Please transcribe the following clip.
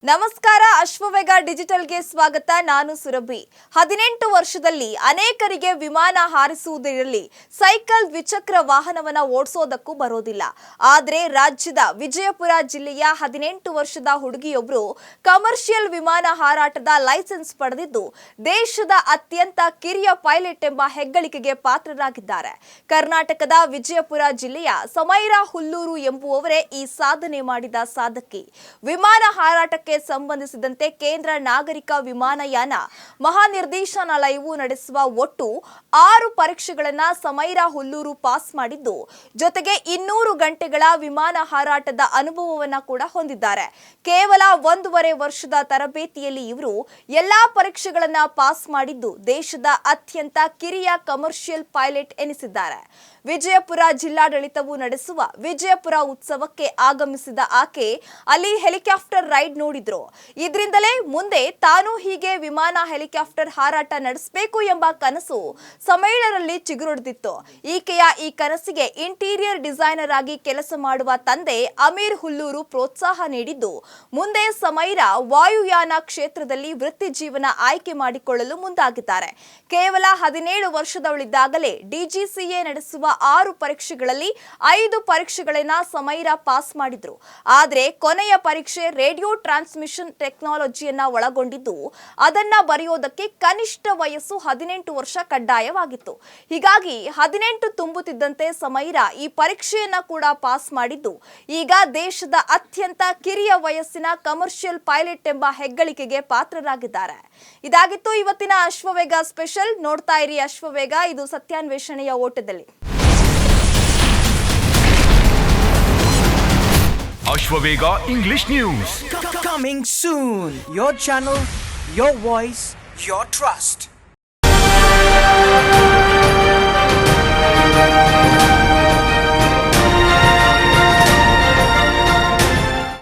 ನಮಸ್ಕಾರ ಅಶ್ವವೇಗ ಡಿಜಿಟಲ್ಗೆ ಸ್ವಾಗತ. ನಾನು ಸುರಭಿ. 18 ವರ್ಷದಲ್ಲಿ ಅನೇಕರಿಗೆ ವಿಮಾನ ಹಾರಿಸುವುದಿರಲಿ, ಸೈಕಲ್ ದ್ವಿಚಕ್ರ ವಾಹನವನ್ನ ಓಡಿಸೋದಕ್ಕೂ ಬರೋದಿಲ್ಲ. ಆದರೆ ರಾಜ್ಯದ ವಿಜಯಪುರ ಜಿಲ್ಲೆಯ 18 ವರ್ಷದ ಹುಡುಗಿಯೊಬ್ಬರು ಕಮರ್ಷಿಯಲ್ ವಿಮಾನ ಹಾರಾಟದ ಲೈಸೆನ್ಸ್ ಪಡೆದಿದ್ದು ದೇಶದ ಅತ್ಯಂತ ಕಿರಿಯ ಪೈಲಟ್ ಎಂಬ ಹೆಗ್ಗಳಿಕೆಗೆ ಪಾತ್ರರಾಗಿದ್ದಾರೆ. ಕರ್ನಾಟಕದ ವಿಜಯಪುರ ಜಿಲ್ಲೆಯ ಸಮೈರಾ ಹುಲ್ಲೂರು ಎಂಬುವವರೇ ಈ ಸಾಧನೆ ಮಾಡಿದ ಸಾಧಕಿ. ವಿಮಾನ ಹಾರಾಟಕ್ಕೆ ಸಂಬಂಧಿಸಿದಂತೆ ಕೇಂದ್ರ ನಾಗರಿಕ ವಿಮಾನಯಾನ ಮಹಾನಿರ್ದೇಶನಾಲಯವು ನಡೆಸುವ ಒಟ್ಟು 6 ಪರೀಕ್ಷೆಗಳನ್ನು ಸಮೈರಾ ಹುಲ್ಲೂರು ಪಾಸ್ ಮಾಡಿದ್ದು, ಜೊತೆಗೆ 200 ಗಂಟೆಗಳ ವಿಮಾನ ಹಾರಾಟದ ಅನುಭವವನ್ನ ಕೂಡ ಹೊಂದಿದ್ದಾರೆ. ಕೇವಲ 1.5 ವರ್ಷದ ತರಬೇತಿಯಲ್ಲಿ ಇವರು ಎಲ್ಲಾ ಪರೀಕ್ಷೆಗಳನ್ನ ಪಾಸ್ ಮಾಡಿದ್ದು ದೇಶದ ಅತ್ಯಂತ ಕಿರಿಯ ಕಮರ್ಷಿಯಲ್ ಪೈಲಟ್ ಎನಿಸಿದ್ದಾರೆ. ವಿಜಯಪುರ ಜಿಲ್ಲಾಡಳಿತವು ನಡೆಸುವ ವಿಜಯಪುರ ಉತ್ಸವಕ್ಕೆ ಆಗಮಿಸಿದ ಆಕೆ ಅಲ್ಲಿ ಹೆಲಿಕಾಪ್ಟರ್ ರೈಡ್ ನೋಡಿದ್ರು. ಇದರಿಂದಲೇ ಮುಂದೆ ತಾನು ಹೀಗೆ ವಿಮಾನ ಹೆಲಿಕಾಪ್ಟರ್ ಹಾರಾಟ ನಡೆಸಬೇಕು ಎಂಬ ಕನಸು ಸಮೈರಾರಲ್ಲಿ ಚಿಗುರೊಡೆದಿತ್ತು. ಈಕೆಯ ಈ ಕನಸಿಗೆ ಇಂಟೀರಿಯರ್ ಡಿಸೈನರ್ ಆಗಿ ಕೆಲಸ ಮಾಡುವ ತಂದೆ ಅಮೀರ್ ಹುಲ್ಲೂರು ಪ್ರೋತ್ಸಾಹ ನೀಡಿದ್ದು, ಮುಂದೆ ಸಮೈರಾ ವಾಯುಯಾನ ಕ್ಷೇತ್ರದಲ್ಲಿ ವೃತ್ತಿ ಜೀವನ ಆಯ್ಕೆ ಮಾಡಿಕೊಳ್ಳಲು ಮುಂದಾಗಿದ್ದಾರೆ. ಕೇವಲ 17 ವರ್ಷದವಳಿದ್ದಾಗಲೇ ಡಿಜಿಸಿಎ ನಡೆಸುವ 6 ಪರೀಕ್ಷೆಗಳಲ್ಲಿ 5 ಪರೀಕ್ಷೆಗಳನ್ನ ಸಮೈರಾ ಪಾಸ್ ಮಾಡಿದ್ರು. ಆದರೆ ಕೊನೆಯ ಪರೀಕ್ಷೆ ರೇಡಿಯೋ ಟ್ರಾನ್ಸ್ಮಿಷನ್ ಟೆಕ್ನಾಲಜಿಯನ್ನ ಒಳಗೊಂಡಿದ್ದು, ಅದನ್ನ ಬರೆಯೋದಕ್ಕೆ ಕನಿಷ್ಠ ವಯಸ್ಸು 18 ವರ್ಷ ಕಡ್ಡಾಯವಾಗಿತ್ತು. ಹೀಗಾಗಿ 18 ತುಂಬುತ್ತಿದ್ದಂತೆ ಸಮೈರಾ ಈ ಪರೀಕ್ಷೆಯನ್ನ ಕೂಡ ಪಾಸ್ ಮಾಡಿದ್ದು, ಈಗ ದೇಶದ ಅತ್ಯಂತ ಕಿರಿಯ ವಯಸ್ಸಿನ ಕಮರ್ಷಿಯಲ್ ಪೈಲಟ್ ಎಂಬ ಹೆಗ್ಗಳಿಕೆಗೆ ಪಾತ್ರರಾಗಿದ್ದಾರೆ. ಇದಾಗಿತ್ತು ಇವತ್ತಿನ ಅಶ್ವವೇಗ ಸ್ಪೆಷಲ್. ನೋಡ್ತಾ ಇರಿ ಅಶ್ವವೇಗ, ಇದು ಸತ್ಯಾನ್ವೇಷಣೆಯ ಓಟದಲ್ಲಿ. Ashwavega English News. Coming soon. Your channel, your voice, your trust.